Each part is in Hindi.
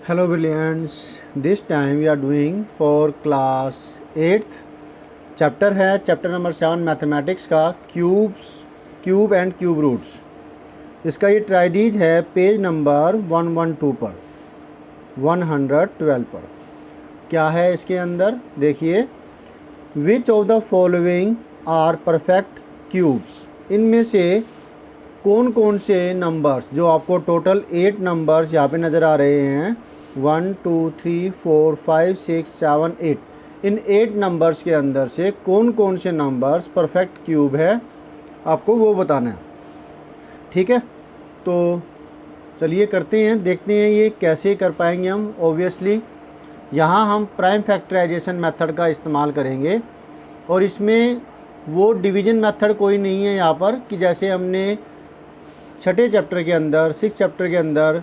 Hello brilliants, this time we are doing for class 8th chapter है चैप्टर नंबर 7 मैथमेटिक्स का क्यूब एंड क्यूब रूट्स। इसका ये ट्राइडीज है पेज नंबर 112 पर 112 पर। क्या है इसके अंदर देखिए, which of the following are perfect cubes, इनमें से कौन कौन से नंबर्स, जो आपको टोटल 8 नंबर्स यहाँ पे नज़र आ रहे हैं 1 2 3 4 5 6 7 8, इन 8 नंबर्स के अंदर से कौन कौन से नंबर्स परफेक्ट क्यूब है आपको वो बताना है। ठीक है, तो चलिए करते हैं, देखते हैं ये कैसे कर पाएंगे हम। ऑब्वियसली यहाँ हम प्राइम फैक्टराइजेशन मेथड का इस्तेमाल करेंगे और इसमें वो डिवीज़न मेथड कोई नहीं है यहाँ पर कि जैसे हमने छठे चैप्टर के अंदर 6 चैप्टर के अंदर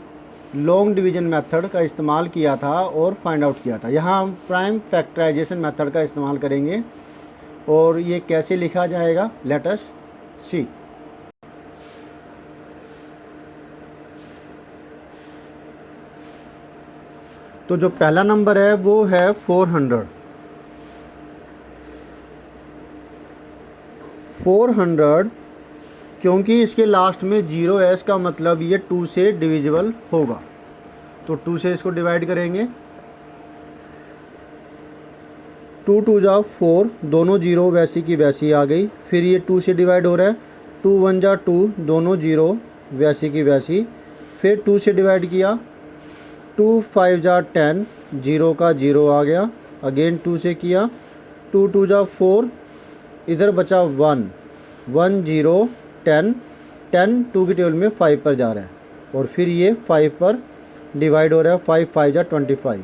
लॉन्ग डिवीज़न मेथड का इस्तेमाल किया था और फाइंड आउट किया था। यहाँ हम प्राइम फैक्टराइजेशन मेथड का इस्तेमाल करेंगे और ये कैसे लिखा जाएगा, लेट अस सी। तो जो पहला नंबर है वो है 400। 400 क्योंकि इसके लास्ट में 0 है, इसका मतलब ये 2 से डिविजिबल होगा, तो 2 से इसको डिवाइड करेंगे। 2 2 जा 4, दोनों 0 वैसी की वैसी आ गई। फिर ये 2 से डिवाइड हो रहा है, 2 1 जा 2, दोनों 0 वैसी की वैसी। फिर 2 से डिवाइड किया, 2 5 जा 10, 0 का 0 आ गया। अगेन 2 से किया, 2 2 जा 4, इधर बचा 1 1 0 10 10, 2 की टेबल में 5 पर जा रहा है और फिर ये 5 पर डिवाइड हो रहा है। 5 5 जा 25,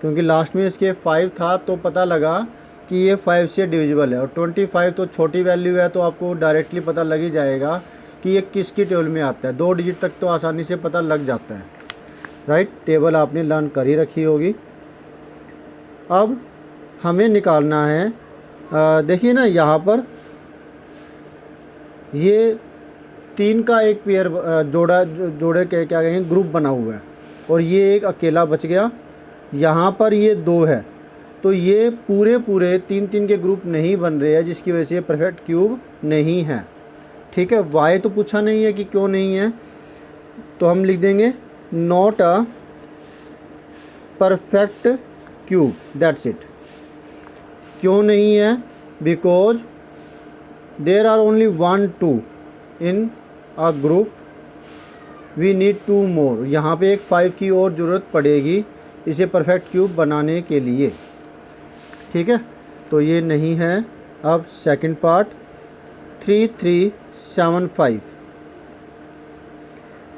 क्योंकि लास्ट में इसके 5 था तो पता लगा कि ये 5 से डिविजिबल है और 25 तो छोटी वैल्यू है, तो आपको डायरेक्टली पता लग ही जाएगा कि ये किसकी टेबल में आता है। 2 डिजिट तक तो आसानी से पता लग जाता है, राइट। टेबल आपने लर्न कर ही रखी होगी। अब हमें निकालना है, देखिए ना यहाँ पर ये 3 का एक पेयर जोड़े के क्या कहेंगे ग्रुप बना हुआ है और ये एक अकेला बच गया। यहाँ पर ये 2 है, तो ये पूरे 3 के ग्रुप नहीं बन रहे हैं, जिसकी वजह से ये परफेक्ट क्यूब नहीं है। ठीक है, वाई तो पूछा नहीं है कि क्यों नहीं है, तो हम लिख देंगे not a perfect cube, that's it. क्यों नहीं है? Because there are only 1 2 in a group, we need 2 more. यहाँ पे एक 5 की और ज़रूरत पड़ेगी इसे परफेक्ट क्यूब बनाने के लिए। ठीक है, तो ये नहीं है। अब सेकंड पार्ट 3 3 7 5,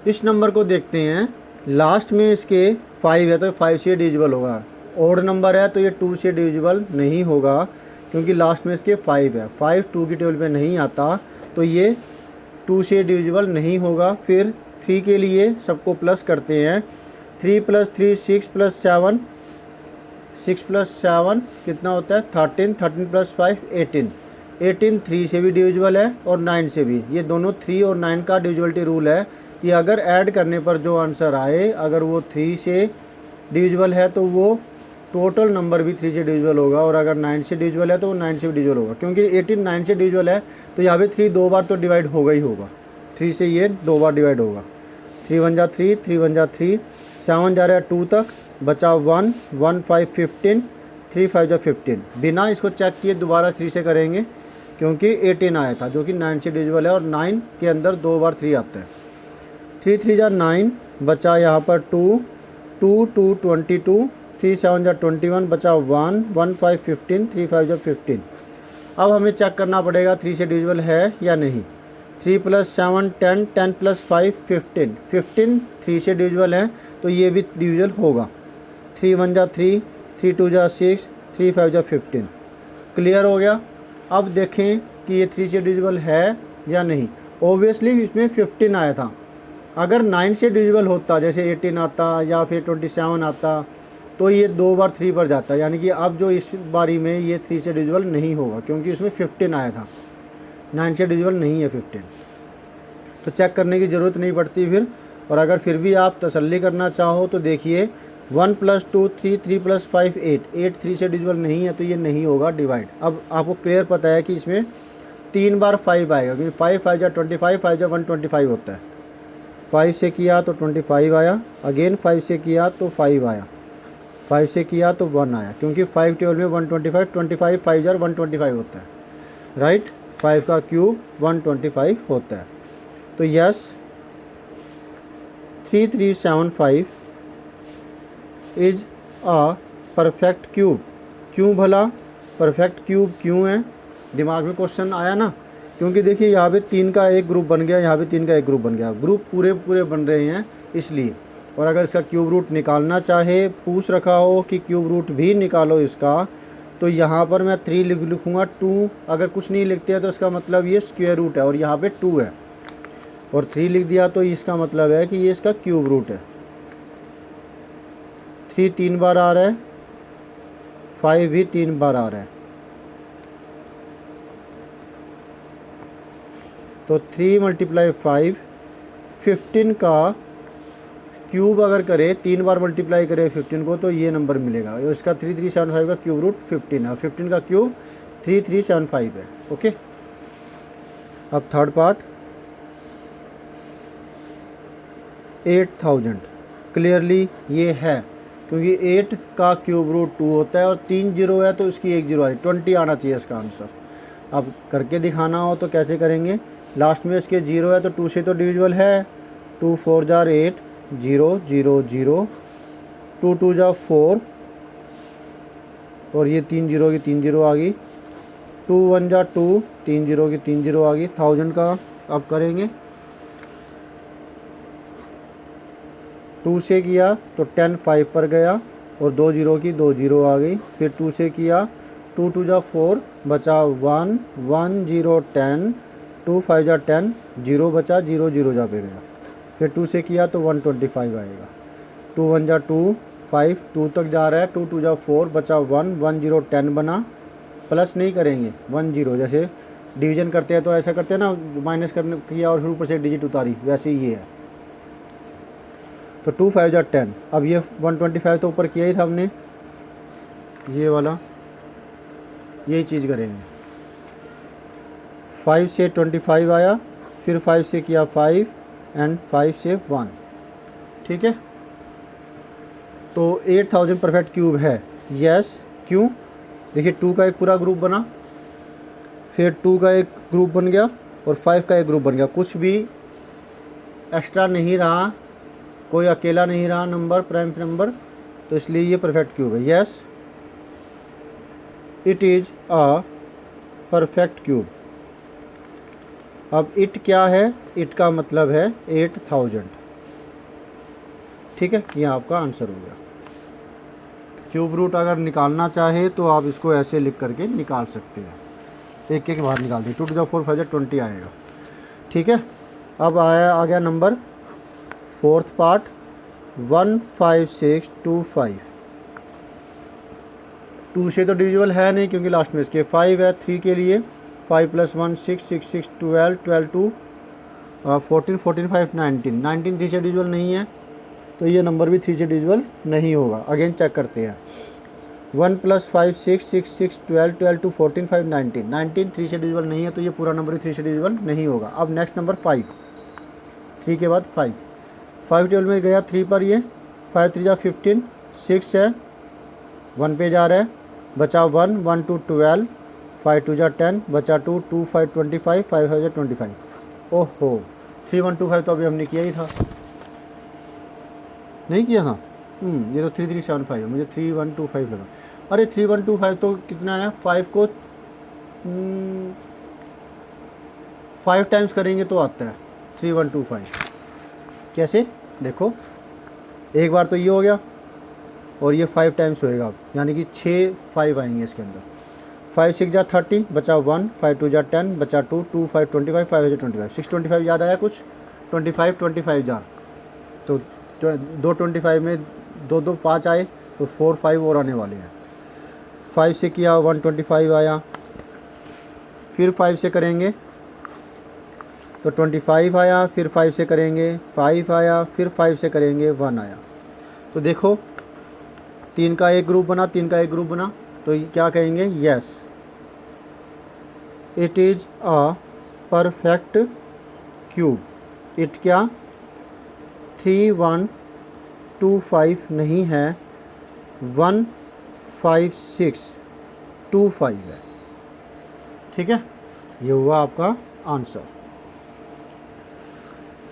इस नंबर को देखते हैं। लास्ट में इसके 5 है तो 5 से डिविजिबल होगा। ऑड नंबर है तो ये 2 से डिविजिबल नहीं होगा, क्योंकि लास्ट में इसके 5 है। 5 2 की टेबल पे नहीं आता, तो ये 2 से डिविजिबल नहीं होगा। फिर 3 के लिए सबको प्लस करते हैं। 3 + 3 6 + 7, 6 + 7 कितना होता है 13, 13 + 5 18, 18 3 से भी डिविजिबल है और 9 से भी। ये दोनों 3 और 9 का डिविजिबिलिटी रूल है। ये अगर ऐड करने पर जो आंसर आए, अगर वो 3 से डिविजिबल है तो वो टोटल नंबर भी 3 से डिविजिबल होगा, और अगर 9 से डिविजिबल है तो वो 9 से भी डिविजिबल होगा। क्योंकि 18 9 से डिविजिबल है तो यहाँ पे 3 2 बार तो डिवाइड होगा ही होगा। 3 से ये 2 बार डिवाइड होगा। 3 1 जा 3, 3 1 जा 3, 7 जा रहा है 2 तक, बचा 1 1 5 15, 3 5 जा 15। बिना इसको चेक किए दोबारा 3 से करेंगे, क्योंकि 18 आया था जो कि 9 से डिविजिबल है और 9 के अंदर 2 बार 3 आता है। 3 3 जा 9, बचा यहाँ पर 2 2 2 22, 3 7 जा 21, बचा 1 1 5 15, 3 5 जा 15। अब हमें चेक करना पड़ेगा 3 से डिविजिबल है या नहीं। 3 + 7 10, 10 + 5 15, 15 3 से डिविजिबल है तो ये भी डिविजिबल होगा। 3 1 जा 3, 3 2 जा 6, 3 5 जा 15। क्लियर हो गया। अब देखें कि ये 3 से डिविजिबल है या नहीं। ओबियसली इसमें 15 आया था, अगर 9 से डिविजिबल होता, जैसे 18 आता या फिर 27 आता, तो ये 2 बार 3 पर जाता है। यानी कि अब जो इस बारी में ये 3 से डिविजिबल नहीं होगा, क्योंकि इसमें 15 आया था, 9 से डिविजिबल नहीं है 15, तो चेक करने की ज़रूरत नहीं पड़ती फिर। और अगर फिर भी आप तसल्ली करना चाहो तो देखिए 1 + 2 3, 3 + 5 8, 8 3 से डिविजिबल नहीं है तो ये नहीं होगा डिवाइड। अब आपको क्लियर पता है कि इसमें 3 बार 5 आएगा, क्योंकि 5 5 जा 25, 5 जा 125 होता है। 5 से किया तो 25 आया, अगेन 5 से किया तो 5 आया, 5 से किया तो 1 आया, क्योंकि 5 टेबल में 125, 25 5 जार 125 होता है, राइट। 5 का क्यूब 125 होता है। तो yes 3375 is a perfect cube. क्यों भला परफेक्ट क्यूब क्यों है? दिमाग में क्वेश्चन आया ना, क्योंकि देखिए यहाँ पे 3 का एक ग्रुप बन गया, यहाँ पे 3 का एक ग्रुप बन गया, ग्रुप पूरे पूरे बन रहे हैं इसलिए। और अगर इसका क्यूब रूट निकालना चाहे, पूछ रखा हो कि क्यूब रूट भी निकालो इसका, तो यहाँ पर मैं 3 लिखूँगा। 2 अगर कुछ नहीं लिखते हैं तो इसका मतलब ये स्क्वायर रूट है, और यहाँ पे 2 है, और 3 लिख दिया तो इसका मतलब है कि ये इसका क्यूब रूट है। 3 3 बार आ रहा है, 5 भी 3 बार आ रहा है, तो 3 × 5 15 का क्यूब अगर करे, 3 बार मल्टीप्लाई करे 15 को, तो ये नंबर मिलेगा। इसका 3375 का क्यूब रूट 15 है, 15 का क्यूब 3375 है। ओके, अब थर्ड पार्ट 8000 क्लियरली ये है, क्योंकि 8 का क्यूब रूट 2 होता है और 3 जीरो है तो इसकी 1 जीरो आई, 20 आना चाहिए इसका आंसर। अब करके दिखाना हो तो कैसे करेंगे? लास्ट में इसके 0 है तो 2 से तो डिविजिबल है, 2 4 जार 8, 0 0 0, 2 2 जा 4, और ये 3 जीरो की 3 जीरो आ गई, 2 1 जा 2, 3 जीरो की 3 जीरो आ गई। 1000 का अब करेंगे, 2 से किया तो 10 5 पर गया, और 2 जीरो की 2 जीरो आ गई। फिर 2 से किया, 2 2 जा 4, बचा 1 1 0 10, 2 5 जा 10, 0 बचा, 0 0 जा पे गया। फिर 2 से किया तो 125 आएगा, 2 1 जा 2 5, 2 तक जा रहा है, 2 2 जा 4, बचा 1 1 0 10 बना। प्लस नहीं करेंगे, 1 0 जैसे डिवीजन करते हैं तो ऐसा करते हैं ना, माइनस करने किया और फिर ऊपर से डिजिट उतारी, वैसे ही ये है। तो 2 5 जा 10, अब ये 125 तो ऊपर किया ही था हमने, ये वाला यही चीज़ करेंगे। 5 से 25 आया, फिर 5 से किया 5 एंड 5 से 1, ठीक है। तो 8000 परफेक्ट क्यूब है, यस। क्यों? देखिए 2 का एक पूरा ग्रुप बना, फिर 2 का एक ग्रुप बन गया, और 5 का एक ग्रुप बन गया, कुछ भी एक्स्ट्रा नहीं रहा, कोई अकेला नहीं रहा नंबर, प्राइम नंबर, तो इसलिए ये परफेक्ट क्यूब है। Yes it is a perfect cube. अब इट क्या है? इट का मतलब है 8000, ठीक है, ये आपका आंसर हो गया। क्यूब रूट अगर निकालना चाहे तो आप इसको ऐसे लिख करके निकाल सकते हैं, एक एक बाहर निकाल दें, 2 2 जा 4 5 जा 20 आएगा, ठीक है। अब आ गया नंबर फोर्थ पार्ट 15625। 2 से तो डिविजिबल है नहीं क्योंकि लास्ट में इसके 5 है। 3 के लिए 5 + 1 6 6 6 12 12 2 14 14 5 19, 19 3 से डिविजिबल नहीं है तो ये नंबर भी 3 से डिविजिबल नहीं होगा। अगेन चेक करते हैं, 1 + 5 6 6 6 12 12 2 14 5 19, 19 3 से डिविजिबल नहीं है तो ये पूरा नंबर भी 3 से डिविजिबल नहीं होगा। अब नेक्स्ट नंबर 5, 3 के बाद 5 टेबल में गया 3 पर, ये 5 3 जा 15, 6 है 1 पे जा रहा है, बचा 1 1 2 12, 5 2 जा 10, बचा 2 2 5 25, 5 5 जा 25। ओहो 3 1 2 5 तो अभी हमने किया ही था, नहीं किया था। ये तो 3 3 7 5 है, मुझे 3 1 2 5 लगा। अरे 3 1 2 5 तो कितना है, 5 को 5 टाइम्स करेंगे तो आता है 3 1 2 5। कैसे? देखो एक बार तो ये हो गया और ये 5 टाइम्स होएगा अब, यानी कि 6 5 आएंगे इसके अंदर। 5 6 जा 30, बचा 1, 5 2 जा 10, बचा 2 2 5 25, 5 जा 25, 6 25 याद आया कुछ, 25 25 जा, तो 2 25 में 2 2 5 आए तो 4 5 और आने वाले हैं। 5 से किया 125 आया, फिर 5 से करेंगे तो 25 आया, फिर 5 से करेंगे 5 आया, फिर 5 से करेंगे 1 आया। तो देखो 3 का एक ग्रुप बना, 3 का एक ग्रुप बना, तो क्या कहेंगे, yes it is a perfect cube. It क्या 3 1 2 5 नहीं है, 1 5 6 2 5 है। ठीक है, ये हुआ आपका आंसर।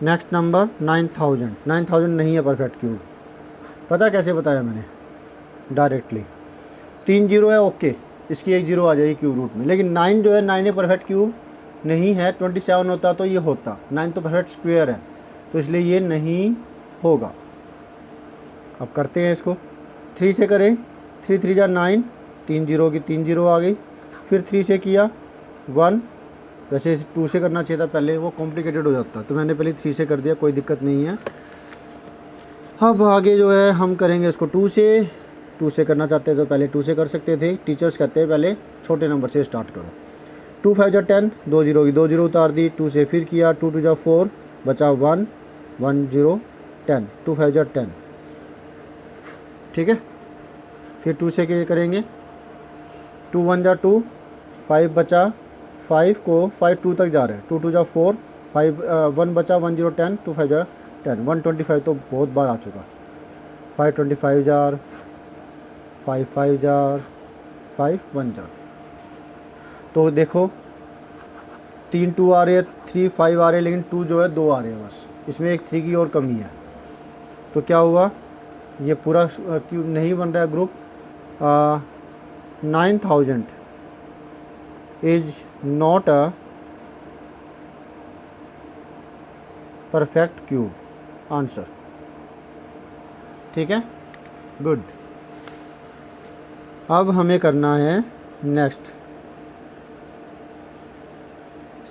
Next number 9000। 9000 नहीं है परफेक्ट क्यूब। पता कैसे बताया मैंने, डायरेक्टली 3 जीरो है, ओके, इसकी एक जीरो आ जाएगी क्यूब रूट में, लेकिन 9 जो है 9 है परफेक्ट क्यूब नहीं है। 27 होता तो ये होता, 9 तो परफेक्ट स्क्वायर है, तो इसलिए ये नहीं होगा। अब करते हैं इसको, 3 से करें, 3 3 जा 9, 3 जीरो की 3 जीरो आ गई, फिर 3 से किया 1, वैसे 2 से करना चाहिए था पहले, वो कॉम्प्लिकेटेड हो जाता, तो मैंने पहले 3 से कर दिया, कोई दिक्कत नहीं है। अब आगे जो है हम करेंगे इसको 2 से। 2 से करना चाहते हैं तो पहले 2 से कर सकते थे, टीचर्स कहते हैं पहले छोटे नंबर से स्टार्ट करो। 2 5 जा 10, 2 जीरो की 2 जीरो उतार दी, 2 से फिर किया, 2 2 जा 4, बचा 1 1 0 10, 2 5 जा 10। ठीक है, फिर 2 से करेंगे, 2 1 जा 2, 5 बचा, 5 को 5 2 तक जा रहे हैं, 2 2 जा 4, 5 1 बचा, 1 0 10, 2 5 जा 10, 125 तो बहुत बार आ चुका, 5 25 जार, 5 5 जार, 5 1 जार। तो देखो 3 2 आ रहे हैं, 3 5 आ रहे हैं, लेकिन 2 जो है 2 आ रहे हैं बस, इसमें एक 3 की और कमी है। तो क्या हुआ, ये पूरा क्यूब नहीं बन रहा है group. 9000 is not a perfect cube answer. ठीक है, गुड। अब हमें करना है नेक्स्ट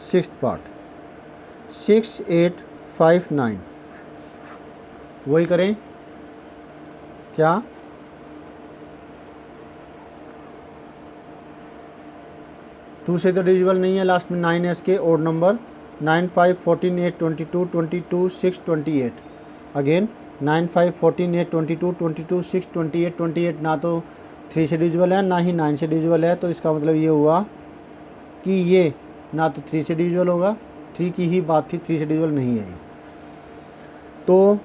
6th पार्ट, 6 8 5 9। वही करें क्या, टू से तो डिविजिबल नहीं है, लास्ट में 9 है इसके, ओड नंबर 9 5 14 8 22 22 6 28। अगेन 9 5 14 8 22 22 6 28 28 ना तो 3 से डिविजिबल है ना ही 9 से डिविजिबल है, तो इसका मतलब ये हुआ कि ये ना तो 3 से डिविजिबल होगा, 3 की ही बात थी, 3 से डिविजिबल नहीं है ये। तो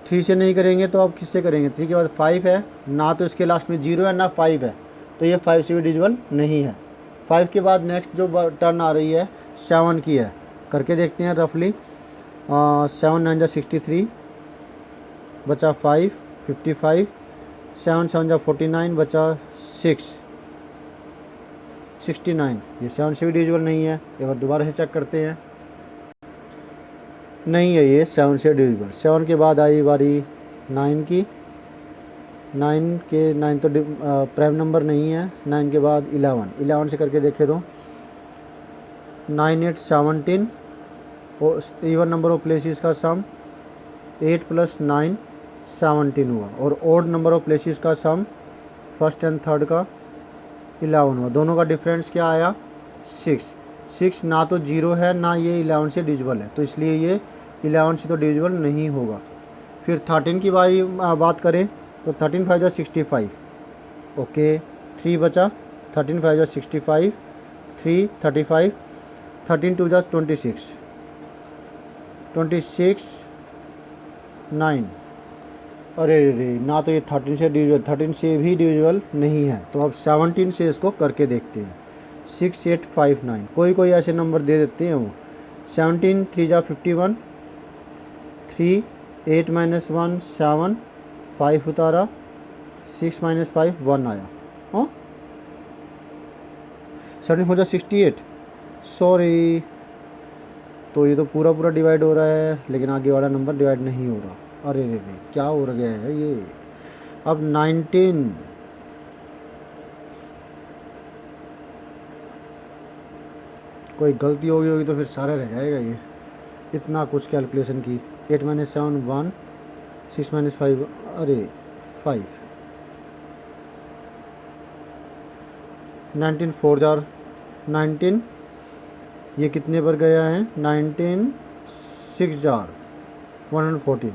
3 से नहीं करेंगे तो अब किससे करेंगे, 3 के बाद 5 है, ना तो इसके लास्ट में 0 है ना 5 है, तो ये 5 से भी डिविजिबल नहीं है। 5 के बाद नेक्स्ट जो टर्न आ रही है 7 की है, करके देखते हैं रफली। 7 9 जा 63, बचा 5 55, 7 7 जा 49, बचा 6 69। ये 7 से भी डिविजिबल नहीं है, एक बार दोबारा से चेक करते हैं, नहीं है ये 7 से डिविजिबल। 7 के बाद आई बारी 9 की, 9 तो प्राइम नंबर नहीं है। 9 के बाद 11 से करके देखे तो 9 8 17, और इवन नंबर ऑफ प्लेसेस का सम 8 + 9 17 हुआ, और ओड नंबर ऑफ प्लेसेस का सम फर्स्ट एंड थर्ड का 11 हुआ। दोनों का डिफरेंस क्या आया, 6। 6 ना तो 0 है ना ये 11 से डिविजिबल है, तो इसलिए ये 11 से तो डिविजिबल नहीं होगा। फिर 13 की बात करें तो 13 5 जा 65, ओके, 3 बचा, 13 5 जा 65, 3 35, 13 2 जा 26, 26 9। अरे रे, ना तो ये 13 से डिविजिबल, 13 से भी डिविजिबल नहीं है। तो अब 17 से इसको करके देखते हैं, 6 8 5 9। कोई कोई ऐसे नंबर दे देते हैं वो। 17 3 जा 51, 3 8 - 1 7, 5 उतारा, 6 - 5 1 आया। हाँ 17 4 जा 68, सॉरी, तो ये तो पूरा पूरा डिवाइड हो रहा है, लेकिन आगे वाला नंबर डिवाइड नहीं हो रहा। अरे रे रे, क्या हो गया है ये। अब 19, कोई गलती होगी तो फिर सारा रह जाएगा ये, इतना कुछ कैलकुलेशन की। 8 - 7 1, 6 - 5, अरे 5, 19 4 जार 19, ये कितने पर गया है 19 6 जार 114,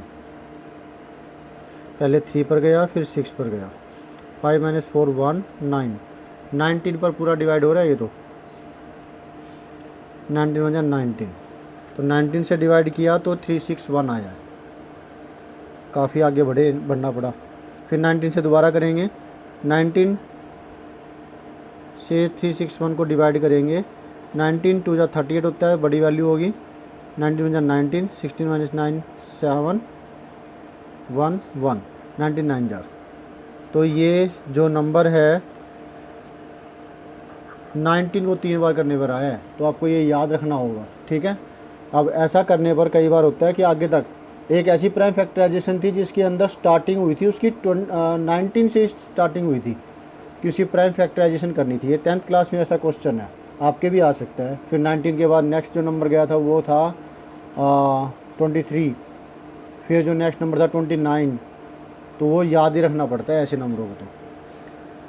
पहले 3 पर गया फिर 6 पर गया, 5 - 4 1 9, 19 पर पूरा डिवाइड हो रहा है ये तो 19 हो जाए 19, तो 19 से डिवाइड किया तो 361 आया, काफ़ी आगे बढ़ना पड़ा। फिर 19 से दोबारा करेंगे, 19 से 361 को डिवाइड करेंगे, 19 2 जा 38 होता है, बड़ी वैल्यू होगी, 19 जा 19, 16 - 9 7 1 1, 99 जार। तो ये जो नंबर है 19 को 3 बार करने पर आया है, तो आपको ये याद रखना होगा, ठीक है। अब ऐसा करने पर कई बार होता है कि आगे तक एक ऐसी प्राइम फैक्टराइजेशन थी जिसके अंदर स्टार्टिंग हुई थी उसकी 19 से स्टार्टिंग हुई थी कि उसकी प्राइम फैक्टराइजेशन करनी थी। ये 10th क्लास में ऐसा क्वेश्चन है, आपके भी आ सकता है। फिर 19 के बाद नेक्स्ट जो नंबर गया था वो था 23, फिर जो नेक्स्ट नंबर था 29, तो वो याद ही रखना पड़ता है ऐसे नंबरों को।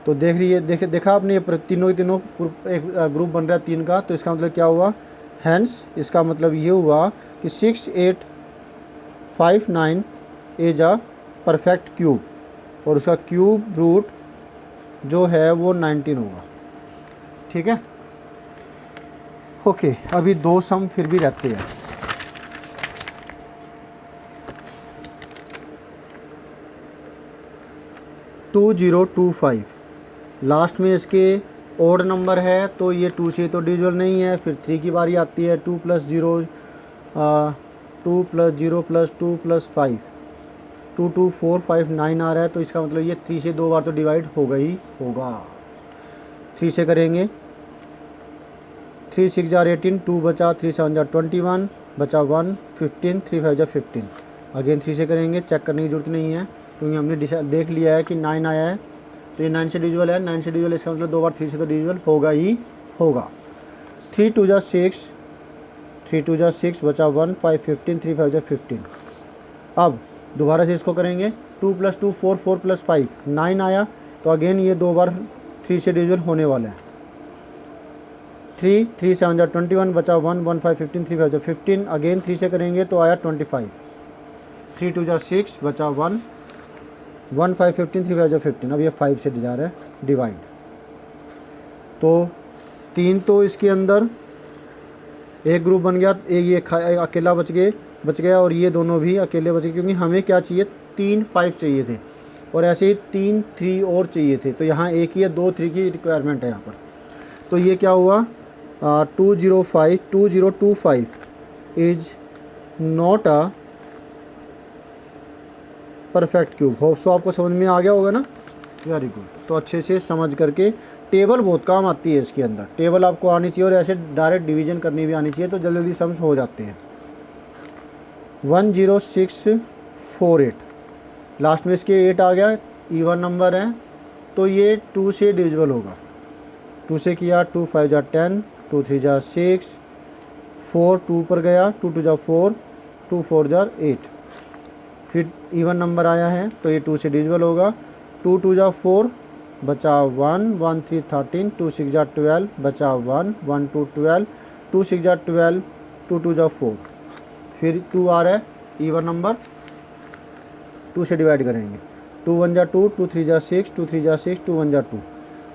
तो देख लीजिए, देखा आपने ये तीनों के तीनों एक ग्रुप बन रहा है 3 का, तो इसका मतलब क्या हुआ, हैंस इसका मतलब ये हुआ कि 6 8 5 9 इज अ परफेक्ट क्यूब, और उसका क्यूब रूट जो है वो 19 होगा, ठीक है। ओके, अभी 2 सम फिर भी रहते हैं। टू 2025 लास्ट में इसके ओड नंबर है, तो ये 2 से तो डिविजिबल नहीं है। फिर 3 की बारी आती है, 2 + 0 2 + 0 + 2 + 5 2 2 4 5 9 आ रहा है, तो इसका मतलब ये 3 से 2 बार तो डिवाइड होगा ही होगा। 3 से करेंगे, 3 6 जार 18, 2 बचा, 3 7 जार 21 बचा 1 15, 3 5 जार 15। अगेन 3 से करेंगे, चेक करने की ज़रूरत नहीं है क्योंकि हमने देख लिया है कि 9 आया है, तो ये 9 से डिविजिबल है। 9 से डिविजिबल इसका मतलब 2 बार 3 से तो डिविजिबल होगा ही होगा। 3 2 जार 6, 3 2 जार 6 बचा 1 5 15, 3 5 जार 15। अब दोबारा से इसको करेंगे, 2 + 2 4 4 + 5 9 आया, तो अगेन ये 2 बार 3 से डिविजिबल होने वाला है। 3 3 7 जार 21 बचा 1 1 5 15, 3 5 जार 15। अगेन 3 से करेंगे तो आया 25। 3 2 जार 6 बचा 1 1 5 15, 3 5 जार 15। अब ये 5 से जा रहा है डिवाइड, तो 3 तो इसके अंदर एक ग्रुप बन गया, एक ये अकेला बच गया, और ये दोनों भी अकेले बच गए, क्योंकि हमें क्या चाहिए 3 5 चाहिए थे, और ऐसे ही 3 3 और चाहिए थे, तो यहाँ एक ही है, 2 3 की रिक्वायरमेंट है यहाँ पर। तो ये क्या हुआ 2025 is not a perfect cube. Hope so आपको समझ में आ गया होगा ना, वेरी गुड। तो अच्छे से समझ करके, टेबल बहुत काम आती है इसके अंदर, टेबल आपको आनी चाहिए, और ऐसे डायरेक्ट डिवीजन करनी भी आनी चाहिए, तो जल्दी जल्दी सम्स हो जाते हैं। 10648 लास्ट में इसके 8 आ गया, इवन नंबर है, तो ये 2 से डिविजिबल होगा। 2 से किया, 2 5 जार 10, 2 3 जार 6, 4 2 पर गया, 2 2 जार 4, 2 4 जार 8। फिर इवन नंबर आया है, तो ये 2 से डिविजिबल होगा। 2 2 जार 4 बचा 1 1 3 13, 2 6 जार 12 बचा 1 1 2 12, 2 6 जार 12, 2 2 जार 4। फिर 2 आ रहा है इवन नंबर, 2 से डिवाइड करेंगे, 2 1 जार 2, 2 3 जार 6, 2 3 जार 6, 2 1 जार 2।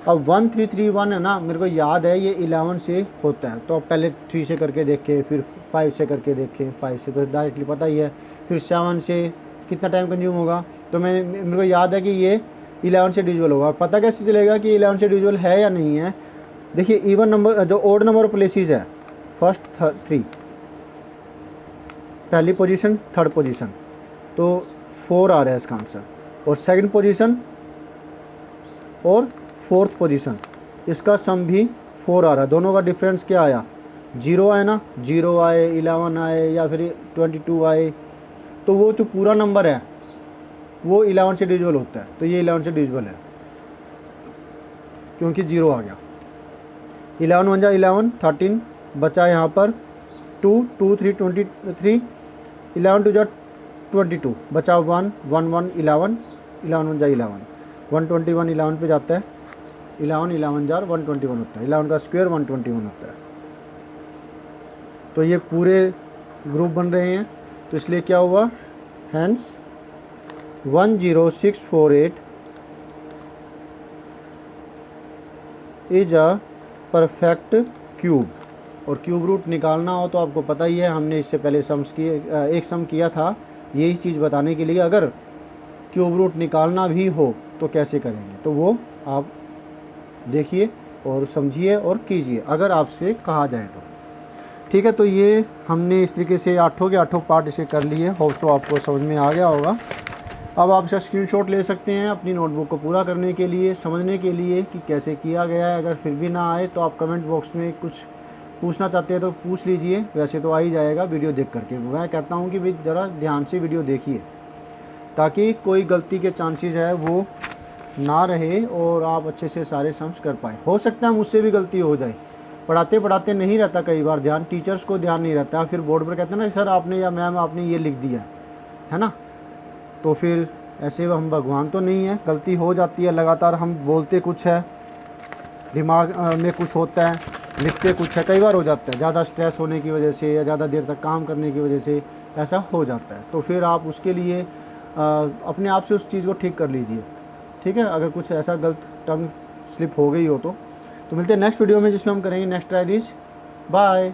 अब 1 3 3 1 है ना, मेरे को याद है ये 11 से होता है, तो अब पहले 3 से करके देखें, फिर 5 से करके देखें, 5 से तो डायरेक्टली पता ही है, फिर 7 से कितना टाइम कंज्यूम होगा, तो मेरे को याद है कि ये 11 से डिविजिबल होगा। पता कैसे चलेगा कि 11 से डिविजिबल है या नहीं है, देखिए इवन नंबर जो ओड नंबर प्लेसेस है, फर्स्ट 3 पहली पोजीशन, थर्ड पोजीशन, तो 4 आ रहा है इसका आंसर, और सेकंड पोजीशन और फोर्थ पोजीशन, इसका सम भी 4 आ रहा है। दोनों का डिफरेंस क्या आया, 0 आए ना, 0 आए, 11 आए, या फिर 22 आए, तो वो जो पूरा नंबर है वो 11 से डिविजिबल होता है, तो ये 11 से डिविजिबल है क्योंकि 0 आ गया। 11 1 जा 11, 13 बचा यहाँ पर 2 2 3 23, 11 2 जा 22 बचा 1 1 1 11, 11 1 जा 11, 121 11 पे जाता है, 11 11 जार 121 होता है, 11 का स्क्वायर 121 होता है। तो ये पूरे ग्रुप बन रहे हैं, तो इसलिए क्या हुआ, hence 10648 is a perfect cube. और क्यूब रूट निकालना हो तो आपको पता ही है, हमने इससे पहले एक सम किया था यही चीज़ बताने के लिए। अगर क्यूब रूट निकालना भी हो तो कैसे करेंगे, तो वो आप देखिए और समझिए और कीजिए अगर आपसे कहा जाए तो। ठीक है, तो ये हमने इस तरीके से 8 के 8 पार्ट इसे कर लिए। होप सो आपको समझ में आ गया होगा। अब आप इसका स्क्रीनशॉट ले सकते हैं अपनी नोटबुक को पूरा करने के लिए, समझने के लिए कि कैसे किया गया है। अगर फिर भी ना आए तो आप कमेंट बॉक्स में कुछ पूछना चाहते हैं तो पूछ लीजिए, वैसे तो आ ही जाएगा वीडियो देख करके। मैं कहता हूँ कि भाई ज़रा ध्यान से वीडियो देखिए ताकि कोई गलती के चांसेस है वो ना रहे और आप अच्छे से सारे सम्स कर पाए। हो सकता है मुझसे भी गलती हो जाए, पढ़ाते पढ़ाते नहीं रहता कई बार ध्यान, टीचर्स को ध्यान नहीं रहता, फिर बोर्ड पर कहते हैं ना सर आपने या मैम आपने ये लिख दिया है ना, तो फिर ऐसे हम भगवान तो नहीं है, गलती हो जाती है। लगातार हम बोलते कुछ है, दिमाग में कुछ होता है, लिखते कुछ है, कई बार हो जाता है ज़्यादा स्ट्रेस होने की वजह से या ज़्यादा देर तक काम करने की वजह से ऐसा हो जाता है। तो फिर आप उसके लिए अपने आप से उस चीज़ को ठीक कर लीजिए। ठीक है, अगर कुछ ऐसा गलत टंग स्लिप हो गई हो तो मिलते हैं नेक्स्ट वीडियो में जिसमें हम करेंगे नेक्स्ट ट्राई दिस। बाय।